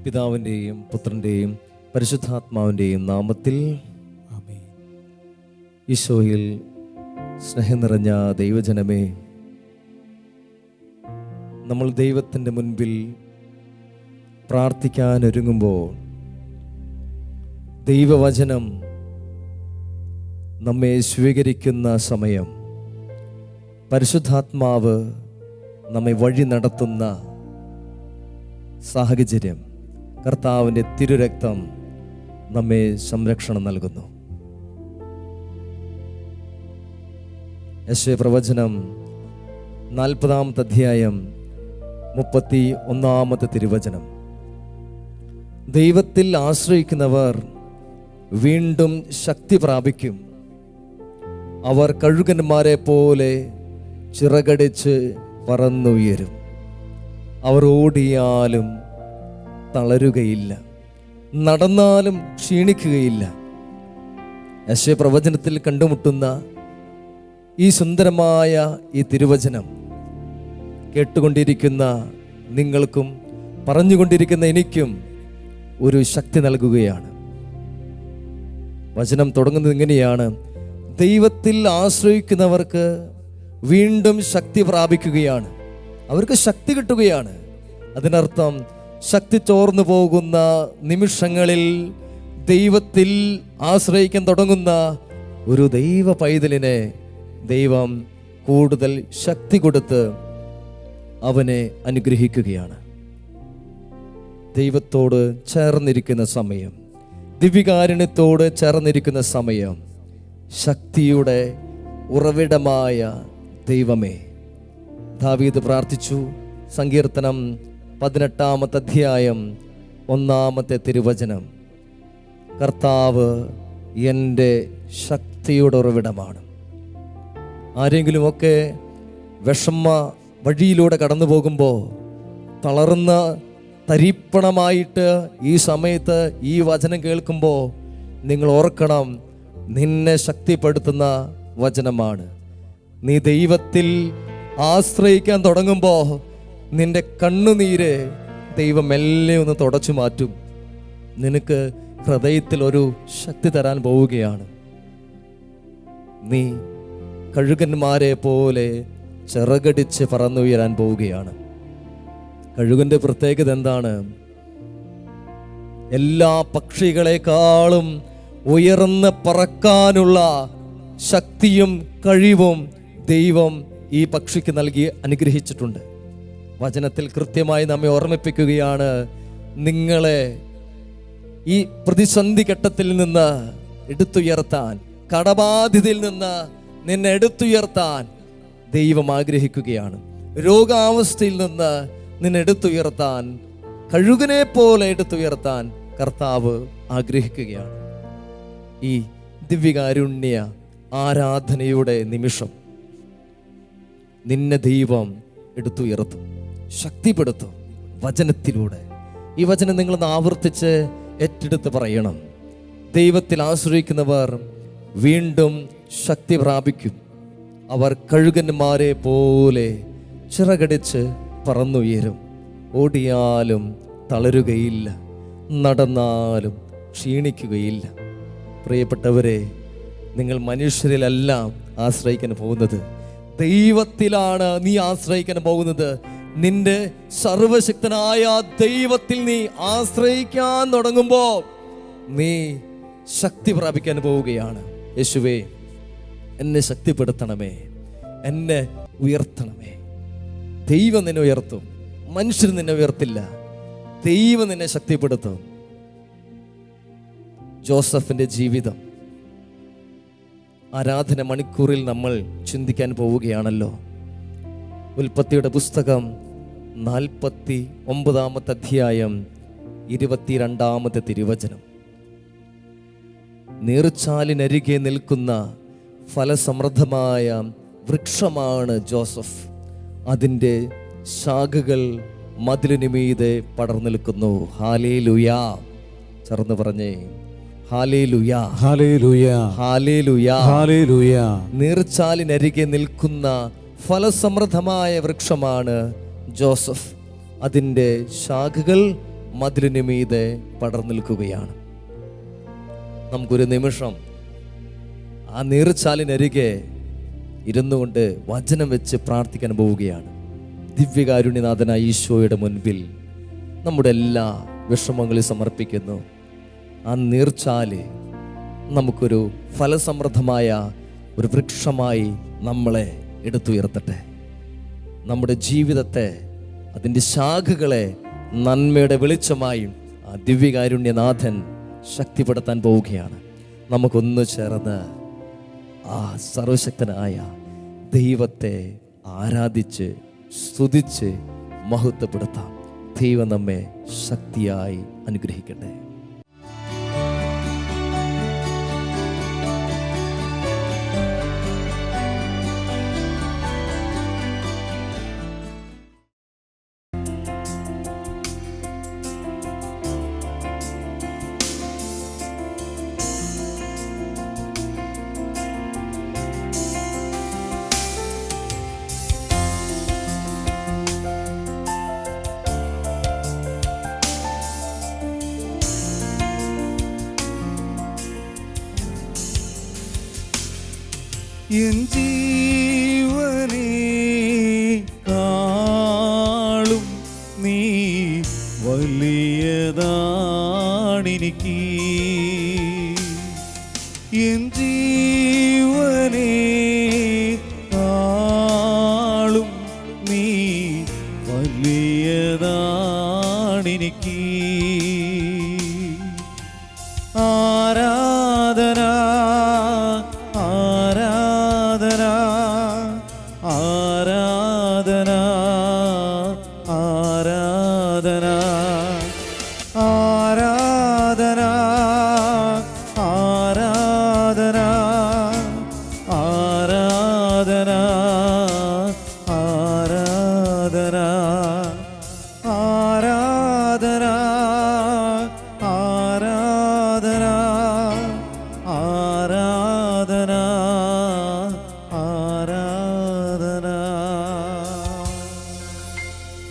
പിതാവിൻ്റെയും പുത്രൻ്റെയും പരിശുദ്ധാത്മാവിൻ്റെയും നാമത്തിൽ ആമേൻ. ഈശോയിൽ സ്നേഹം നിറഞ്ഞ ദൈവജനമേ, നമ്മൾ ദൈവത്തിൻ്റെ മുൻപിൽ പ്രാർത്ഥിക്കാൻ ഒരുങ്ങുമ്പോൾ ദൈവവചനം നമ്മെ സ്വീകരിക്കുന്ന സമയം, പരിശുദ്ധാത്മാവ് നമ്മെ വഴി നടത്തുന്ന സാഹചര്യം, കർത്താവിൻ്റെ തിരുരക്തം നമ്മെ സംരക്ഷണം നൽകുന്നു. യെശയ്യാ പ്രവചനം 40-ാമത്തെ അധ്യായം 31-ാമത്തെ തിരുവചനം. ദൈവത്തിൽ ആശ്രയിക്കുന്നവർ വീണ്ടും ശക്തി പ്രാപിക്കും. അവർ കഴുകന്മാരെ പോലെ ചിറകടിച്ച് പറന്നുയരും. അവർ ഓടിയാലും തളരുകയില്ല, നടന്നാലും ക്ഷീണിക്കുകയില്ല. യെശയ്യാ പ്രവചനത്തിൽ കണ്ടുമുട്ടുന്ന ഈ സുന്ദരമായ ഈ തിരുവചനം കേട്ടുകൊണ്ടിരിക്കുന്ന നിങ്ങൾക്കും പറഞ്ഞുകൊണ്ടിരിക്കുന്ന എനിക്കും ഒരു ശക്തി നൽകുകയാണ്. വചനം തുടങ്ങുന്നത് ഇങ്ങനെയാണ്: ദൈവത്തിൽ ആശ്രയിക്കുന്നവർക്ക് വീണ്ടും ശക്തി പ്രാപിക്കുകയാണ്, അവർക്ക് ശക്തി കിട്ടുകയാണ്. അതിനർത്ഥം ശക്തി ചോർന്നു പോകുന്ന നിമിഷങ്ങളിൽ ദൈവത്തിൽ ആശ്രയിക്കാൻ തുടങ്ങുന്ന ഒരു ദൈവ പൈതലിനെ ദൈവം കൂടുതൽ ശക്തി കൊടുത്ത് അവനെ അനുഗ്രഹിക്കുകയാണ്. ദൈവത്തോട് ചേർന്നിരിക്കുന്ന സമയം, ദിവ്യകാരുണ്യത്തോട് ചേർന്നിരിക്കുന്ന സമയം, ശക്തിയുടെ ഉറവിടമായ ദൈവമേ. ദാവീദ് പ്രാർത്ഥിച്ചു. സങ്കീർത്തനം 18-ാമത്തെ അധ്യായം 1-ാമത്തെ തിരുവചനം: കർത്താവ് എൻ്റെ ശക്തിയുടെ ഉറവിടമാണ്. ആരെങ്കിലുമൊക്കെ വിഷമ വഴിയിലൂടെ കടന്നു പോകുമ്പോൾ, തളർന്ന തരിപ്പണമായിട്ട് ഈ സമയത്ത് ഈ വചനം കേൾക്കുമ്പോൾ നിങ്ങൾ ഓർക്കണം, നിന്നെ ശക്തിപ്പെടുത്തുന്ന വചനമാണ്. നീ ദൈവത്തിൽ ആശ്രയിക്കാൻ തുടങ്ങുമ്പോൾ നിന്റെ കണ്ണുനീര് ദൈവം മെല്ലെ ഒന്ന് തുടച്ചു മാറ്റും. നിനക്ക് ഹൃദയത്തിൽ ഒരു ശക്തി തരാൻ പോവുകയാണ്. നീ കഴുകന്മാരെ പോലെ ചിറകടിച്ച് പറന്നുയരാൻ പോവുകയാണ്. കഴുകന്റെ പ്രത്യേകത എന്താണ്? എല്ലാ പക്ഷികളെക്കാളും ഉയർന്ന് പറക്കാനുള്ള ശക്തിയും കഴിവും ദൈവം ഈ പക്ഷിക്ക് നൽകി അനുഗ്രഹിച്ചിട്ടുണ്ട്. വചനത്തിൽ കൃത്യമായി നമ്മെ ഓർമ്മിപ്പിക്കുകയാണ്, നിങ്ങളെ ഈ പ്രതിസന്ധി ഘട്ടത്തിൽ നിന്ന് എടുത്തുയർത്താൻ, കടബാധിതയിൽ നിന്ന് നിന്നെ എടുത്തുയർത്താൻ ദൈവം ആഗ്രഹിക്കുകയാണ്. രോഗാവസ്ഥയിൽ നിന്ന് നിന്നെ എടുത്തുയർത്താൻ, കഴുകനെ പോലെ എടുത്തുയർത്താൻ കർത്താവ് ആഗ്രഹിക്കുകയാണ്. ഈ ദിവ്യകാരുണ്യ ആരാധനയുടെ നിമിഷം നിന്നെ ദൈവം എടുത്തുയർത്തും, ശക്തിപ്പെടുത്തും വചനത്തിലൂടെ. ഈ വചനം നിങ്ങളൊന്ന് ആവർത്തിച്ച് ഏറ്റെടുത്ത് പറയണം: ദൈവത്തിൽ ആശ്രയിക്കുന്നവർ വീണ്ടും ശക്തി പ്രാപിക്കും. അവർ കഴുകന്മാരെ പോലെ ചിറകടിച്ച് പറന്നുയരും. ഓടിയാലും തളരുകയില്ല, നടന്നാലും ക്ഷീണിക്കുകയില്ല. പ്രിയപ്പെട്ടവരെ, നിങ്ങൾ മനുഷ്യരിലെല്ലാം ആശ്രയിക്കാൻ പോകുന്നത്, ദൈവത്തിലാണ് നീ ആശ്രയിക്കാൻ പോകുന്നത്. നിന്റെ സർവശക്തനായ ദൈവത്തിൽ നീ ആശ്രയിക്കാൻ തുടങ്ങുമ്പോൾ നീ ശക്തി പ്രാപിക്കാൻ പോവുകയാണ്. യേശുവേ, എന്നെ ശക്തിപ്പെടുത്തണമേ, എന്നെ ഉയർത്തണമേ. ദൈവം നിന്നെ ഉയർത്തും, മനുഷ്യർ നിന്നെ ഉയർത്തില്ല. ദൈവം നിന്നെ ശക്തിപ്പെടുത്തും. ജോസഫിന്റെ ജീവിതം ആരാധന മണിക്കൂറിൽ നമ്മൾ ചിന്തിക്കാൻ പോവുകയാണല്ലോ. ഉൽപ്പത്തിയുടെ പുസ്തകം 49-ാമത്തെ അധ്യായം 22-ാമത്തെ തിരുവചനം: നീർച്ചാലിനരികെ നിൽക്കുന്ന ഫലസമൃദ്ധമായ വൃക്ഷമാണ് ജോസഫ്. അതിൻ്റെ ശാഖകൾ മതിലിനുമീതെ പടർന്നു നിൽക്കുന്നു. ഹല്ലേലൂയാ. ചേർന്ന് പറഞ്ഞേ, ഹല്ലേലൂയാ, ഹല്ലേലൂയാ, ഹല്ലേലൂയാ, ഹല്ലേലൂയാ. നീർച്ചാലിനരികെ നിൽക്കുന്ന ഫലസമൃദ്ധമായ വൃക്ഷമാണ് ജോസഫ്. അതിൻ്റെ ശാഖകൾ മതിലിന് മീതെ പടർന്നു നിൽക്കുകയാണ്. നമുക്കൊരു നിമിഷം ആ നീർച്ചാലിനരികെ ഇരുന്നു കൊണ്ട് വചനം വെച്ച് പ്രാർത്ഥിക്കാൻ പോവുകയാണ്. ദിവ്യകാരുണ്യനാഥനായ ഈശോയുടെ മുൻപിൽ നമ്മുടെ എല്ലാ വിഷമങ്ങളും സമർപ്പിക്കുന്നു. ആ നീർച്ചാല് നമുക്കൊരു ഫലസമൃദ്ധമായ ഒരു വൃക്ഷമായി നമ്മളെ എടുത്തുയർത്തട്ടെ. നമ്മുടെ ജീവിതത്തെ, അതിൻ്റെ ശാഖകളെ നന്മയുടെ വെളിച്ചമായി ആ ദിവ്യകാരുണ്യനാഥൻ ശക്തിപ്പെടുത്താൻ പോവുകയാണ്. നമുക്കൊന്നു ചേർന്ന് ആ സർവശക്തനായ ദൈവത്തെ ആരാധിച്ച് സ്തുതിച്ച് മഹത്വപ്പെടുത്താം. ദൈവം നമ്മെ ശക്തിയായി അനുഗ്രഹിക്കട്ടെ. എൻ ജീവനേക്കാളും നീ വലിയതാണെനിക്ക്. എൻ ജീവനേക്കാളും നീ വലിയതാണെനിക്ക്. ആരാധന ആരാധന ആരാധന ആരാധന ആരാധന ആരാധന ആരാധന ആരാധന ആരാധന ആരാധന ആരാധന ആരാധന.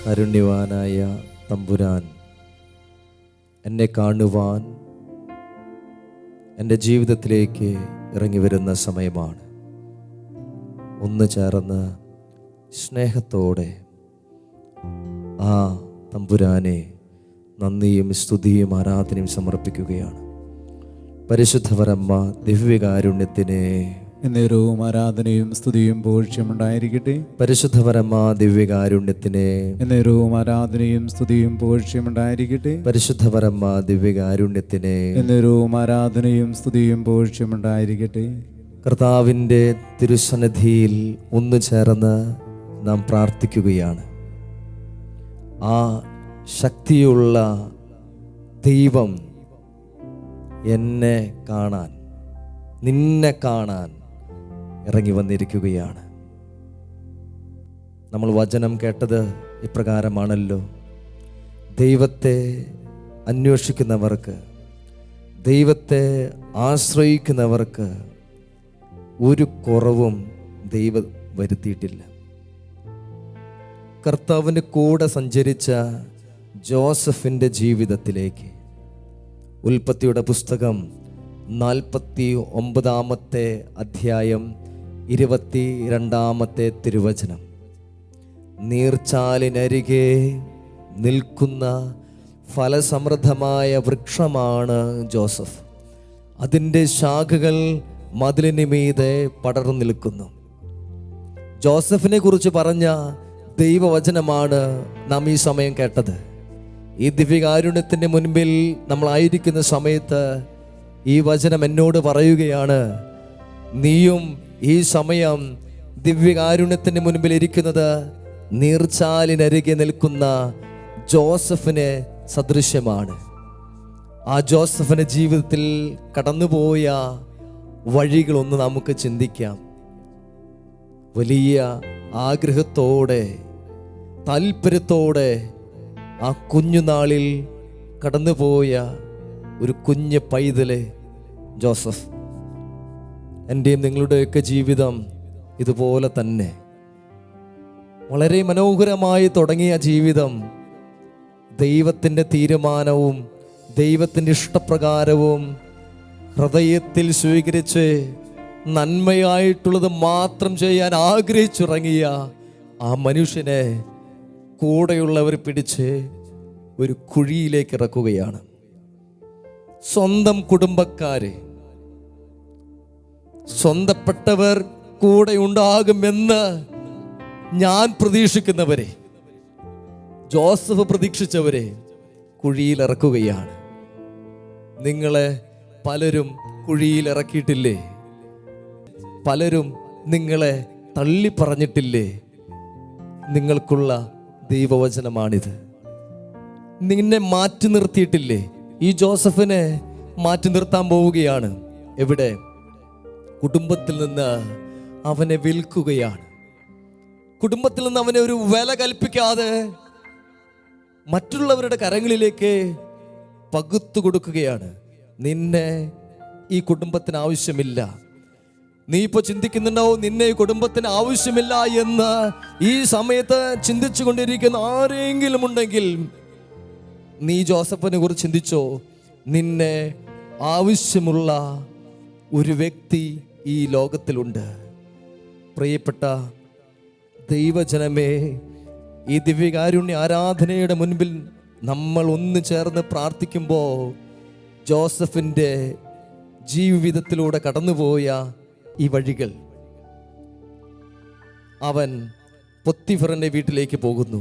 കാരുണ്യവാനായ തമ്പുരാൻ എന്നെ കാണുവാൻ എൻ്റെ ജീവിതത്തിലേക്ക് ഇറങ്ങി വരുന്ന സമയമാണ്. ഒന്ന് ചേർന്ന് സ്നേഹത്തോടെ ആ തമ്പുരാനെ നന്ദിയും സ്തുതിയും ആരാധനയും സമർപ്പിക്കുകയാണ്. പരിശുദ്ധവരമ്മ ദിവ്യകാരുണ്യത്തിന് എന്നേരവും ആരാധനയും സ്തുതിയും പുകഴ്ചയുമുണ്ടായിരിക്കട്ടെ. പരിശുദ്ധവരമ്മ ദിവ്യകാരുണ്യത്തിന് എന്നേരവും ആരാധനയും സ്തുതിയും പുകഴ്ചയുമുണ്ടായിരിക്കട്ടെ. പരിശുദ്ധവരമ്മ ദിവ്യകാരുണ്യത്തിന് എന്നേരവും ആരാധനയും സ്തുതിയും പുകഴ്ചയുമുണ്ടായിരിക്കട്ടെ. കർത്താവിൻ്റെ തിരുസന്നിധിയിൽ ഒന്നു ചേർന്ന് നാം പ്രാർത്ഥിക്കുകയാണ്. ആ ശക്തിയുള്ള ദൈവം എന്നെ കാണാൻ, നിന്നെ കാണാൻ ഇറങ്ങി വന്നിരിക്കുകയാണ്. നമ്മൾ വചനം കേട്ടത് ഇപ്രകാരമാണല്ലോ: ദൈവത്തെ അന്വേഷിക്കുന്നവർക്ക്, ദൈവത്തെ ആശ്രയിക്കുന്നവർക്ക് ഒരു കുറവും ദൈവം വരുത്തിയിട്ടില്ല. കർത്താവിന് കൂടെ സഞ്ചരിച്ച ജോസഫിൻ്റെ ജീവിതത്തിലേക്ക് ഉൽപ്പത്തിയുടെ പുസ്തകം 49 അധ്യായം 22 തിരുവചനം: നീർച്ചാലിനരികെ നിൽക്കുന്ന ഫലസമൃദ്ധമായ വൃക്ഷമാണ് ജോസഫ്. അതിൻ്റെ ശാഖകൾ മതിലിന് മീതെ പടർന്നു നിൽക്കുന്നു. ജോസഫിനെ കുറിച്ച് പറഞ്ഞ ദൈവവചനമാണ് നാം ഈ സമയം കേട്ടത്. ഈ ദിവ്യകാരുണ്യത്തിൻ്റെ മുൻപിൽ നമ്മളായിരിക്കുന്ന സമയത്ത് ഈ വചനം എന്നോട് പറയുകയാണ്: നീയും ഈ സമയം ദിവ്യകാരുണ്യത്തിൻ്റെ മുൻപിൽ ഇരിക്കുന്നത് നീർച്ചാലിനരികെ നിൽക്കുന്ന ജോസഫിന് സദൃശ്യമാണ്. ആ ജോസഫിൻ്റെ ജീവിതത്തിൽ കടന്നുപോയ വഴികളൊന്ന് നമുക്ക് ചിന്തിക്കാം. വലിയ ആഗ്രഹത്തോടെ, താല്പര്യത്തോടെ ആ കുഞ്ഞുനാളിൽ കടന്നുപോയ ഒരു കുഞ്ഞ് പൈതല് ജോസഫ്. എൻ്റെയും നിങ്ങളുടെയൊക്കെ ജീവിതം ഇതുപോലെ തന്നെ വളരെ മനോഹരമായി തുടങ്ങിയ ജീവിതം ദൈവത്തിൻ്റെ തീരുമാനവും ദൈവത്തിൻ്റെ ഇഷ്ടപ്രകാരവും ഹൃദയത്തിൽ സ്വീകരിച്ച് നന്മയായിട്ടുള്ളത് മാത്രം ചെയ്യാൻ ആഗ്രഹിച്ചിറങ്ങിയ ആ മനുഷ്യനെ കൂടെയുള്ളവർ പിടിച്ച് ഒരു കുഴിയിലേക്ക് ഇറക്കുകയാണ്. സ്വന്തം കുടുംബക്കാര്, സ്വന്തപ്പെട്ടവർ കൂടെ ഉണ്ടാകുമെന്ന് ഞാൻ പ്രതീക്ഷിക്കുന്നവരെ, ജോസഫ് പ്രതീക്ഷിച്ചവരെ കുഴിയിൽ ഇറക്കുകയാണ്. നിങ്ങളെ പലരും കുഴിയിൽ ഇറക്കിയിട്ടില്ലേ? പലരും നിങ്ങളെ തള്ളി പറഞ്ഞിട്ടില്ലേ? നിങ്ങൾക്കുള്ള ദൈവവചനമാണിത്. നിന്നെ മാറ്റി നിർത്തിയിട്ടില്ലേ? ഈ ജോസഫിനെ മാറ്റി നിർത്താൻ പോവുകയാണ്. എവിടെ? കുടുംബത്തിൽ നിന്ന് അവനെ വിൽക്കുകയാണ്. കുടുംബത്തിൽ നിന്ന് അവനെ ഒരു വില കൽപ്പിക്കാതെ മറ്റുള്ളവരുടെ കരങ്ങളിലേക്ക് പകുത്തു കൊടുക്കുകയാണ്. നിന്നെ ഈ കുടുംബത്തിന് ആവശ്യമില്ല. നീ ഇപ്പോൾ ചിന്തിക്കുന്നുണ്ടാവും, നിന്നെ ഈ കുടുംബത്തിന് ആവശ്യമില്ല എന്ന് ഈ സമയത്ത് ചിന്തിച്ചു കൊണ്ടിരിക്കുന്ന ആരെങ്കിലും ഉണ്ടെങ്കിൽ നീ ജോസഫിനെ കുറിച്ച് ചിന്തിച്ചോ. നിന്നെ ആവശ്യമുള്ള ഒരു വ്യക്തി ഈ ലോകത്തിലുണ്ട്. പ്രിയപ്പെട്ട ദൈവജനമേ, ഈ ദിവ്യകാരുണ്യ ആരാധനയുടെ മുൻപിൽ നമ്മൾ ഒന്ന് ചേർന്ന് പ്രാർത്ഥിക്കുമ്പോൾ ജോസഫിൻ്റെ ജീവിതത്തിലൂടെ കടന്നുപോയ ഈ വഴികൾ, അവൻ പൊത്തിഫറിന്റെ വീട്ടിലേക്ക് പോകുന്നു.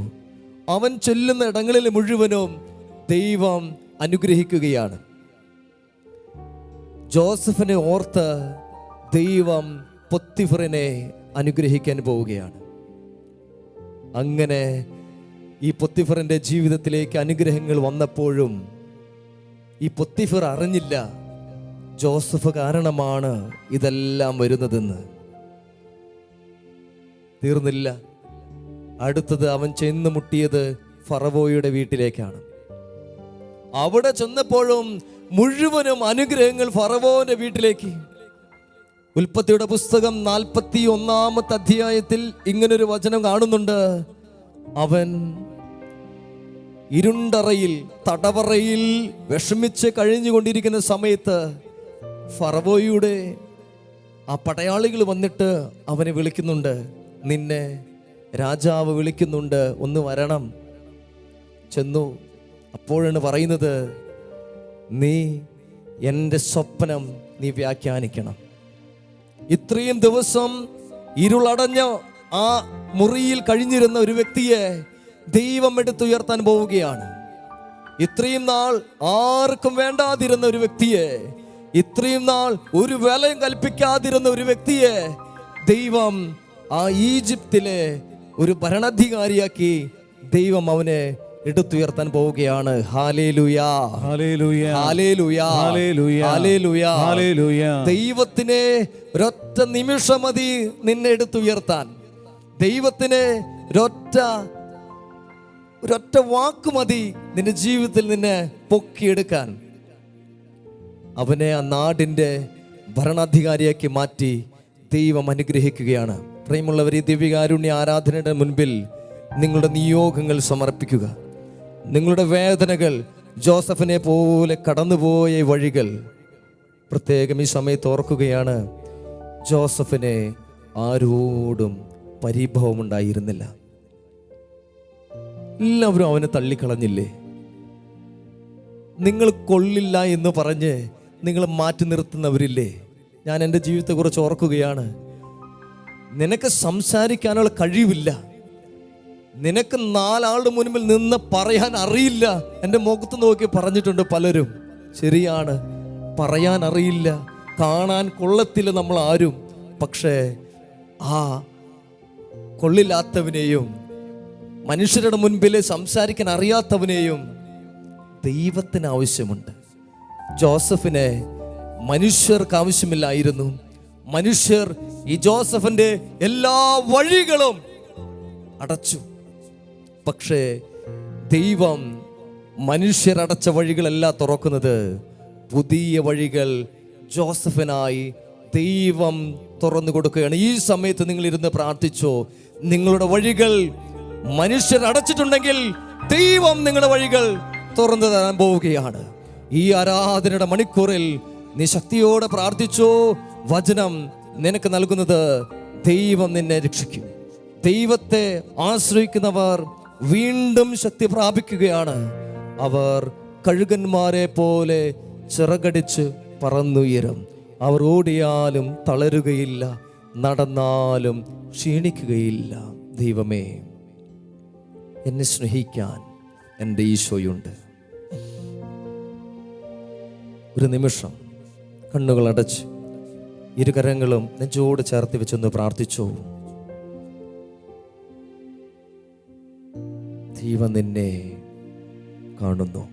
അവൻ ചെല്ലുന്ന ഇടങ്ങളിൽ മുഴുവനും ദൈവം അനുഗ്രഹിക്കുകയാണ്. ജോസഫിനെ ഓർത്ത് ദൈവം പൊത്തിഫറിനെ അനുഗ്രഹിക്കാൻ പോവുകയാണ്. അങ്ങനെ ഈ പൊത്തിഫറിന്റെ ജീവിതത്തിലേക്ക് അനുഗ്രഹങ്ങൾ വന്നപ്പോഴും ഈ പൊത്തിഫർ അറിഞ്ഞില്ല ജോസഫ് കാരണമാണ് ഇതെല്ലാം വരുന്നതെന്ന്. തീർന്നില്ല. അടുത്തത് അവൻ ചെന്ന് മുട്ടിയത് ഫറവോയുടെ വീട്ടിലേക്കാണ്. അവിടെ ചെന്നപ്പോഴും മുഴുവനും അനുഗ്രഹങ്ങൾ ഫറവോന്റെ വീട്ടിലേക്ക്. ഉൽപ്പത്തിയുടെ പുസ്തകം 41 അധ്യായത്തിൽ ഇങ്ങനൊരു വചനം കാണുന്നുണ്ട്. അവൻ ഇരുണ്ടറയിൽ, തടവറയിൽ വിഷമിച്ച് കഴിഞ്ഞുകൊണ്ടിരിക്കുന്ന സമയത്ത് ഫറവോയുടെ ആ പടയാളികൾ വന്നിട്ട് അവനെ വിളിക്കുന്നുണ്ട്. നിന്നെ രാജാവ് വിളിക്കുന്നുണ്ട്, ഒന്ന് വരണം. ചെന്നു. അപ്പോഴാണ് പറയുന്നത്, നീ എൻ്റെ സ്വപ്നം നീ വ്യാഖ്യാനിക്കണം. ഇത്രയും ദിവസം ഇരുളടഞ്ഞ ആ മുറിയിൽ കഴിഞ്ഞിരുന്ന ഒരു വ്യക്തിയെ ദൈവം എടുത്തുയർത്താൻ പോവുകയാണ്. ഇത്രയും നാൾ ആർക്കും വേണ്ടാതിരുന്ന ഒരു വ്യക്തിയെ, ഇത്രയും നാൾ ഒരു വിലയും കൽപ്പിക്കാതിരുന്ന ഒരു വ്യക്തിയെ ദൈവം ആ ഈജിപ്തിലെ ഒരു ഭരണാധികാരിയാക്കി ദൈവം അവനെ എടുത്തുയർത്താൻ പോവുകയാണ്. ഹല്ലേലൂയാ, ഹല്ലേലൂയാ, ഹല്ലേലൂയാ, ഹല്ലേലൂയാ, ഹല്ലേലൂയാ, ഹല്ലേലൂയാ. ദൈവത്തിന് ഒരൊറ്റ നിമിഷം മതി നിന്നെ എടുത്തുയർത്താൻ. ദൈവത്തിന് ഒരൊറ്റ വാക്ക് മതി നിന്റെ ജീവിതത്തിൽ നിന്നെ പൊക്കിയെടുക്കാൻ. അവനെ ആ നാടിൻ്റെ ഭരണാധികാരിയാക്കി മാറ്റി ദൈവം അനുഗ്രഹിക്കുകയാണ്. പ്രിയമുള്ളവർ, ഈ ദിവ്യകാരുണ്യ ആരാധനയുടെ മുൻപിൽ നിങ്ങളുടെ നിയോഗങ്ങൾ സമർപ്പിക്കുക. നിങ്ങളുടെ വേദനകൾ, ജോസഫിനെ പോലെ കടന്നുപോയ വഴികൾ പ്രത്യേകം ഈ സമയത്ത് ഓർക്കുകയാണ്. ജോസഫിനെ ആരോടും പരിഭവമുണ്ടായിരുന്നില്ല. എല്ലാവരും അവനെ തള്ളിക്കളഞ്ഞില്ലേ? നിങ്ങൾ കൊള്ളില്ല എന്ന് പറഞ്ഞ് നിങ്ങൾ മാറ്റി നിർത്തുന്നവരില്ലേ? ഞാൻ എൻ്റെ ജീവിതത്തെക്കുറിച്ച് ഓർക്കുകയാണ്. നിനക്ക് സംസാരിക്കാനുള്ള കഴിവില്ല, നിനക്ക് 4 ആളുടെ മുൻപിൽ നിന്ന് പറയാൻ അറിയില്ല. എൻ്റെ മുഖത്ത് നോക്കി പറഞ്ഞിട്ടുണ്ട് പലരും. ശരിയാണ്, പറയാൻ അറിയില്ല, കാണാൻ കൊള്ളത്തില്ല നമ്മൾ ആരും. പക്ഷേ ആ കൊള്ളില്ലാത്തവനെയും മനുഷ്യരുടെ മുൻപിൽ സംസാരിക്കാൻ അറിയാത്തവനെയും ദൈവത്തിന് ആവശ്യമുണ്ട്. ജോസഫിനെ മനുഷ്യർക്ക് ആവശ്യമില്ലായിരുന്നു. മനുഷ്യർ ഈ ജോസഫിന്റെ എല്ലാ വഴികളും അടച്ചു. പക്ഷേ ദൈവം മനുഷ്യരടച്ച വഴികളല്ല തുറക്കുന്നത്. പുതിയ വഴികൾ ജോസഫിനായി ദൈവം തുറന്നു കൊടുക്കുകയാണ്. ഈ സമയത്ത് നിങ്ങൾ ഇരുന്ന് പ്രാർത്ഥിച്ചോ. നിങ്ങളുടെ വഴികൾ മനുഷ്യർ അടച്ചിട്ടുണ്ടെങ്കിൽ ദൈവം നിങ്ങളുടെ വഴികൾ തുറന്നു തരാൻ പോവുകയാണ്. ഈ ആരാധനയുടെ മണിക്കൂറിൽ നീ ശക്തിയോടെ പ്രാർത്ഥിച്ചോ. വചനം നിനക്ക് നൽകുന്നത് ദൈവം നിന്നെ രക്ഷിക്കും. ദൈവത്തെ ആശ്രയിക്കുന്നവർ വീണ്ടും ശക്തി പ്രാപിക്കുകയാണ്. അവർ കഴുകന്മാരെ പോലെ ചിറകടിച്ച് പറന്നുയരും. അവർ ഓടിയാലും തളരുകയില്ല, നടന്നാലും ക്ഷീണിക്കുകയില്ല. ദൈവമേ, എന്നെ സ്നേഹിക്കാൻ എൻ്റെ ഈശോയുണ്ട്. ഒരു നിമിഷം കണ്ണുകൾ അടച്ച് ഇരുകരങ്ങളും നെഞ്ചോട് ചേർത്ത് വെച്ചൊന്ന് പ്രാർത്ഥിച്ചോ. ദൈവം നിന്നെ കാണുന്നു.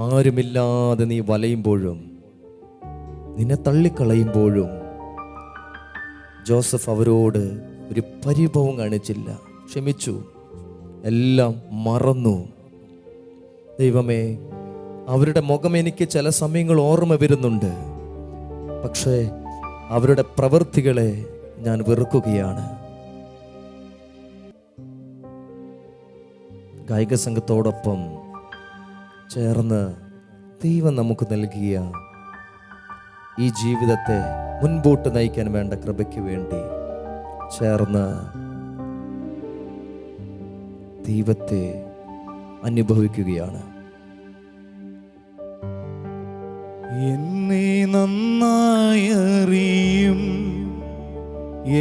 ആരുമില്ലാതെ നീ വലയുമ്പോഴും നിന്നെ തള്ളിക്കളയുമ്പോഴും ജോസഫ് അവരോട് ഒരു പരിഭവം കാണിച്ചില്ല. ക്ഷമിച്ചു, എല്ലാം മറന്നു. ദൈവമേ, അവരുടെ മുഖം എനിക്ക് ചില സമയങ്ങൾ ഓർമ്മ വരുന്നുണ്ട്. പക്ഷേ അവരുടെ പ്രവൃത്തികളെ ഞാൻ വെറുക്കുകയാണ്. ഗായിക സംഘത്തോടൊപ്പം ചേർന്ന് ദൈവം നമുക്ക് നൽകിയ ഈ ജീവിതത്തെ മുൻപോട്ട് നയിക്കാൻ വേണ്ട കൃപയ്ക്ക് വേണ്ടി ചേർന്ന് ദൈവത്തെ അനുഭവിക്കുകയാണ്. എന്നെ നന്നായി അറിയും,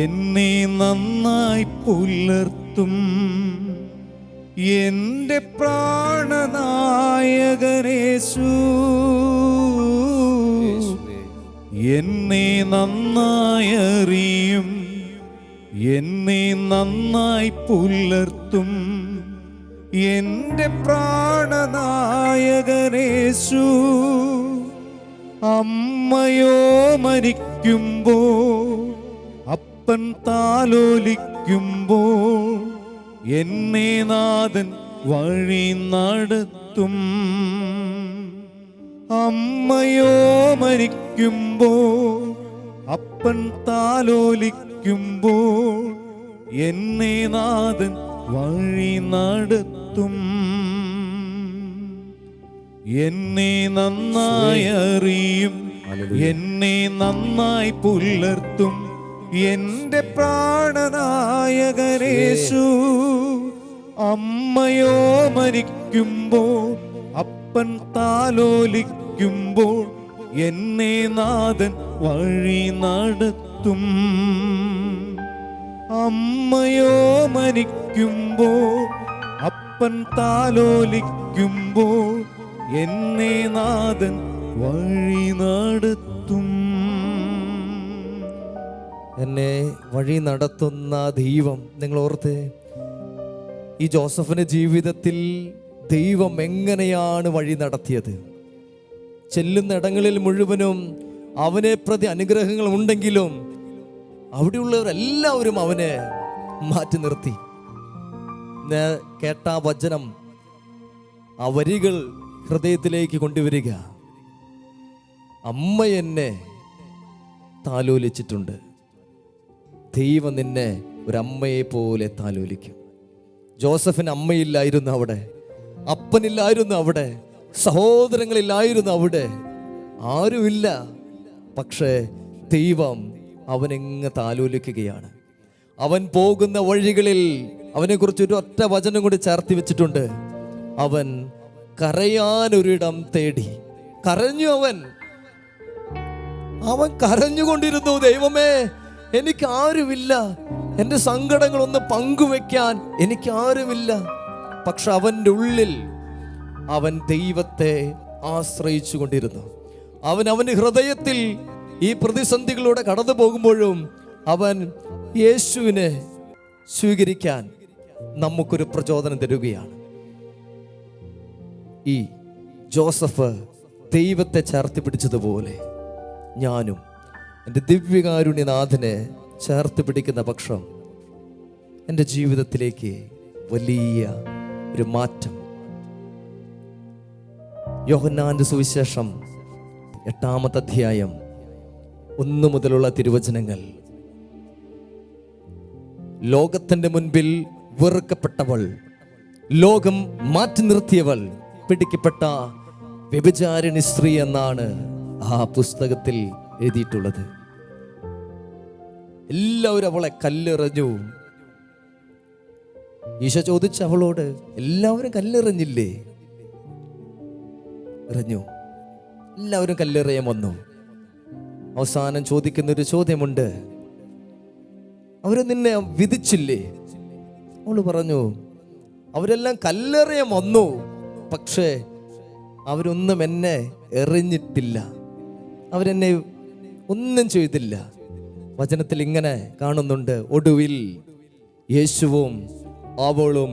എന്നെ നന്നായി പുലർത്തും എൻ്റെ പ്രാണനായകനേശു. എന്നെ നന്നായി അറിയും, എന്നെ നന്നായി പുലർത്തും എൻ്റെ പ്രാണനായകനേശു. അമ്മയോ മരിക്കുമ്പോ അപ്പൻ താലോലിക്കുമ്പോ എന്നെ നാഥൻ വഴി നടത്തും. അമ്മയോ മരിക്കുമ്പോ അപ്പൻ താലോലിക്കുമ്പോ എന്നെ നാഥൻ വഴി നടത്തും. എന്നെ നന്നായി അറിയും, എന്നെ നന്നായി പുലർത്തും എൻ്റെ പ്രാണനായകനേശു. അമ്മയോ മരിക്കുമ്പോൾ അപ്പൻ താലോലിക്കുമ്പോൾ എന്നെ നാഥൻ വഴി നടത്തും. അമ്മയോ മരിക്കുമ്പോൾ അപ്പൻ താലോലിക്കുമ്പോൾ എന്നെ നാഥൻ വഴി നടത്തും. എന്നെ വഴി നടത്തുന്ന ദൈവം. നിങ്ങൾ ഓർത്തേ, ഈ ജോസഫിന്റെ ജീവിതത്തിൽ ദൈവം എങ്ങനെയാണ് വഴി നടത്തിയത്. ചെല്ലുന്ന ഇടങ്ങളിൽ മുഴുവനും അവനെ പ്രതി അനുഗ്രഹങ്ങൾ ഉണ്ടെങ്കിലും അവിടെയുള്ളവരെല്ലാവരും അവനെ മാറ്റി നിർത്തി. കേട്ട വചനം, ആ വരികൾ ഹൃദയത്തിലേക്ക് കൊണ്ടുവരിക. അമ്മ എന്നെ താലോലിച്ചിട്ടുണ്ട്. ദൈവം നിന്നെ ഒരമ്മയെ പോലെ താലോലിക്കും. ജോസഫിന് അമ്മയില്ലായിരുന്നു അവിടെ, അപ്പനില്ലായിരുന്നു അവിടെ, സഹോദരങ്ങളില്ലായിരുന്നു അവിടെ, ആരുമില്ല. പക്ഷേ ദൈവം അവനെങ്ങ് താലോലിക്കുകയാണ്. അവൻ പോകുന്ന വഴികളിൽ അവനെക്കുറിച്ച് ഒരു ഒറ്റ വചനം കൂടി ചേർത്തി വെച്ചിട്ടുണ്ട്. അവൻ കരയാനൊരിടം തേടി. കരഞ്ഞു. അവൻ കരഞ്ഞുകൊണ്ടിരുന്നു. ദൈവമേ, എനിക്ക് ആരുമില്ല, എൻ്റെ സങ്കടങ്ങളൊന്ന് പങ്കുവെക്കാൻ എനിക്ക് ആരുമില്ല. പക്ഷെ അവൻ്റെ ഉള്ളിൽ അവൻ ദൈവത്തെ ആശ്രയിച്ചു കൊണ്ടിരുന്നു. അവൻ്റെ ഹൃദയത്തിൽ ഈ പ്രതിസന്ധികളിലൂടെ കടന്നു പോകുമ്പോഴും അവൻ യേശുവിനെ സ്വീകരിക്കാൻ നമുക്കൊരു പ്രചോദനം തരുകയാണ്. ഈ ജോസഫ് ദൈവത്തെ ചേർത്ത് പിടിച്ചതുപോലെ ഞാനും എൻ്റെ ദിവ്യകാരുണ്യനാഥനെ ചേർത്ത് പിടിക്കുന്ന പക്ഷം എൻ്റെ ജീവിതത്തിലേക്ക് വലിയ ഒരു മാറ്റം. യോഹന്നാന്റെ സുവിശേഷം 8-ാമത്തെ അധ്യായം 1 മുതലുള്ള തിരുവചനങ്ങൾ. ലോകത്തിൻ്റെ മുൻപിൽ വെറുക്കപ്പെട്ടവൾ ലോകം മാറ്റി നിർത്തിയവൾ പിടിക്കപ്പെട്ട വ്യഭിചാരിണി സ്ത്രീ എന്നാണ് ആ പുസ്തകത്തിൽ എഴുതിയിട്ടുള്ളത്. എല്ലാവരും അവളെ കല്ലെറിഞ്ഞു. ഈശോ ചോദിച്ച അവളോട്, എല്ലാവരും കല്ലെറിഞ്ഞില്ലേ? എറിഞ്ഞു. എല്ലാവരും കല്ലെറിയാൻ വന്നു. അവസാനം ചോദിക്കുന്നൊരു ചോദ്യമുണ്ട്, അവര് നിന്നെ വിധിച്ചില്ലേ? അവള് പറഞ്ഞു, അവരെല്ലാം കല്ലെറിയാൻ വന്നു, പക്ഷേ അവരൊന്നും എന്നെ എറിഞ്ഞിട്ടില്ല, അവരെന്നെ ഒന്നും ചെയ്തില്ല. വചനത്തിൽ ഇങ്ങനെ കാണുന്നുണ്ട്, ഒടുവിൽ യേശുവും അവളും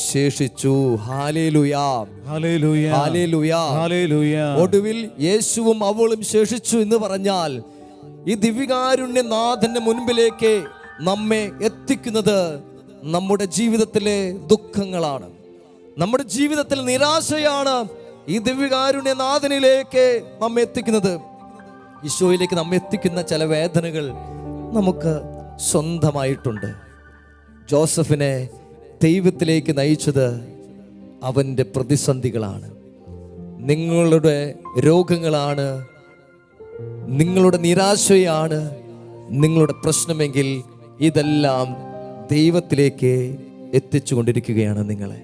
ശേഷിച്ചു. ഹല്ലേലൂയാ, ഹല്ലേലൂയ, ഹല്ലേലൂയ, ഹല്ലേലൂയ. ഒടുവിൽ യേശുവും അവളും ശേഷിച്ചു എന്ന് പറഞ്ഞാൽ ഈ ദിവ്യകാരുണ്യനാഥന്റെ മുൻപിലേക്ക് നമ്മെ എത്തിക്കുന്നത് നമ്മുടെ ജീവിതത്തിലെ ദുഃഖങ്ങളാണ്, നമ്മുടെ ജീവിതത്തിൽ നിരാശയാണ്. ഈ ദിവ്യകാരുണ്യനാഥനിലേക്ക് നമ്മെ എത്തിക്കുന്നത്, ഈശോയിലേക്ക് നമ്മെ എത്തിക്കുന്ന ചില വേദനകൾ നമുക്ക് സ്വന്തമായിട്ടുണ്ട്. ജോസഫിനെ ദൈവത്തിലേക്ക് നയിച്ചത് അവൻ്റെ പ്രതിസന്ധികളാണ്, നിങ്ങളുടെ രോഗങ്ങളാണ്, നിങ്ങളുടെ നിരാശയാണ് നിങ്ങളുടെ പ്രശ്നമെങ്കിൽ ഇതെല്ലാം ദൈവത്തിലേക്ക് എത്തിച്ചുകൊണ്ടിരിക്കുകയാണ് നിങ്ങളെ.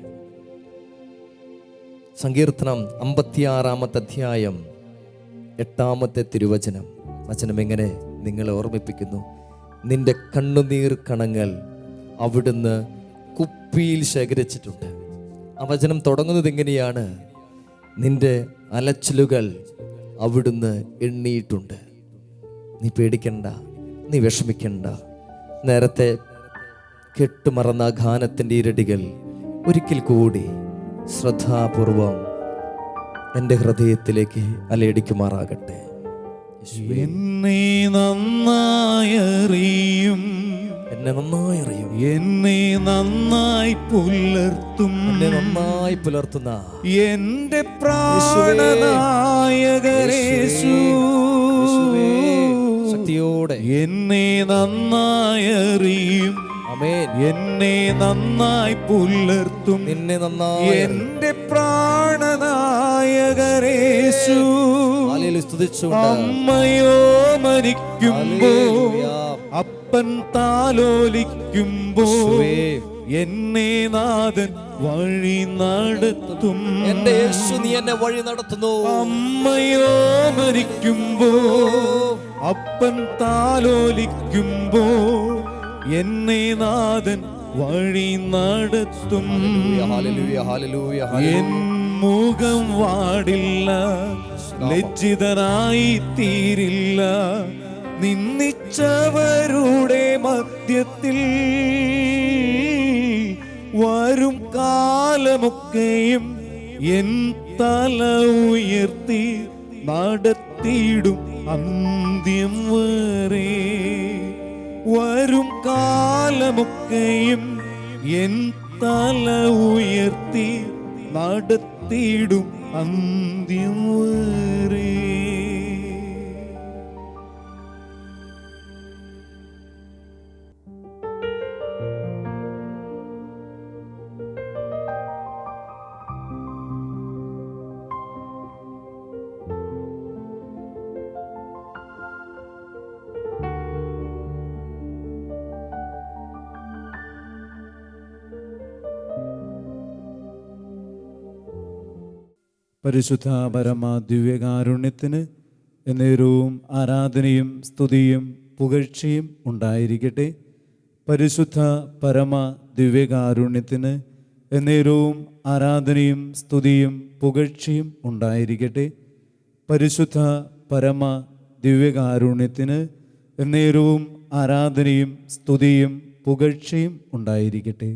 സങ്കീർത്തനം 56-ാമത്തെ അധ്യായം 8-ാമത്തെ തിരുവചനം, വചനം എങ്ങനെ നിങ്ങളെ ഓർമ്മിപ്പിക്കുന്നു, നിന്റെ കണ്ണുനീർ കണങ്ങൾ അവിടുന്ന് കുപ്പിയിൽ ശേഖരിച്ചിട്ടുണ്ട്. ആ വചനം തുടങ്ങുന്നത് എങ്ങനെയാണ്, നിന്റെ അലച്ചിലുകൾ അവിടുന്ന് എണ്ണിയിട്ടുണ്ട്. നീ പേടിക്കണ്ട, നീ വിഷമിക്കണ്ട. നേരത്തെ കെട്ടുമറന്ന ഗാനത്തിൻ്റെ ഇരടികൾ ഒരിക്കൽ കൂടി ശ്രദ്ധാപൂർവം എൻ്റെ ഹൃദയത്തിലേക്ക് അലയടിക്കുമാറാകട്ടെ. എന്നെ നന്നായി അറിയും, എന്നെ നന്നായി അറിയും, എന്നെ നന്നായി പുലർത്തും, എന്നെ നന്നായി പുലർത്തുന്ന എന്റെ പ്രാണനായകനേശു, ശക്തിയോടെ എന്നെ നന്നായി അറിയും, ആമേൻ, എന്നെ നന്നായി പുലർത്തും, നിന്നെ നന്നായി എന്റെ പ്രാണനായകനേശു. അമ്മയോ മരിക്കുമ്പോ അപ്പൻ താലോലിക്കുമ്പോ എന്നെ നാഥൻ വഴി നടത്തും. എന്റെ യേശു നീ എന്നെ വഴി നടത്തുന്നു. അമ്മയോ മരിക്കുമ്പോ അപ്പൻ താലോലിക്കുമ്പോ എന്നെ നാഥൻ വഴി നടത്തും. എൻ മുഖം വാടില്ല, ലജ്ജിതനായി തീരില്ല, നിന്ദിച്ചവരുടെ മധ്യത്തിൽ വരും കാലമൊക്കെയും എൻ തല ഉയർത്തി നടത്തിയിടും അന്ത്യം വരെ. വരും കാലമൊക്കെയും എൻ തല ഉയർത്തി നടത്തിയിടും അന്ത്യം വരെ. പരിശുദ്ധ പരമ ദിവ്യകാരുണ്യത്തിന് എന്നേരവും ആരാധനയും സ്തുതിയും പുകഴ്ചയും ഉണ്ടായിരിക്കട്ടെ. പരിശുദ്ധ പരമ ദിവ്യകാരുണ്യത്തിന് എന്നേരവും ആരാധനയും സ്തുതിയും പുകഴ്ചയും ഉണ്ടായിരിക്കട്ടെ. പരിശുദ്ധ പരമ ദിവ്യകാരുണ്യത്തിന് എന്നേരവും ആരാധനയും സ്തുതിയും പുകഴ്ചയും ഉണ്ടായിരിക്കട്ടെ.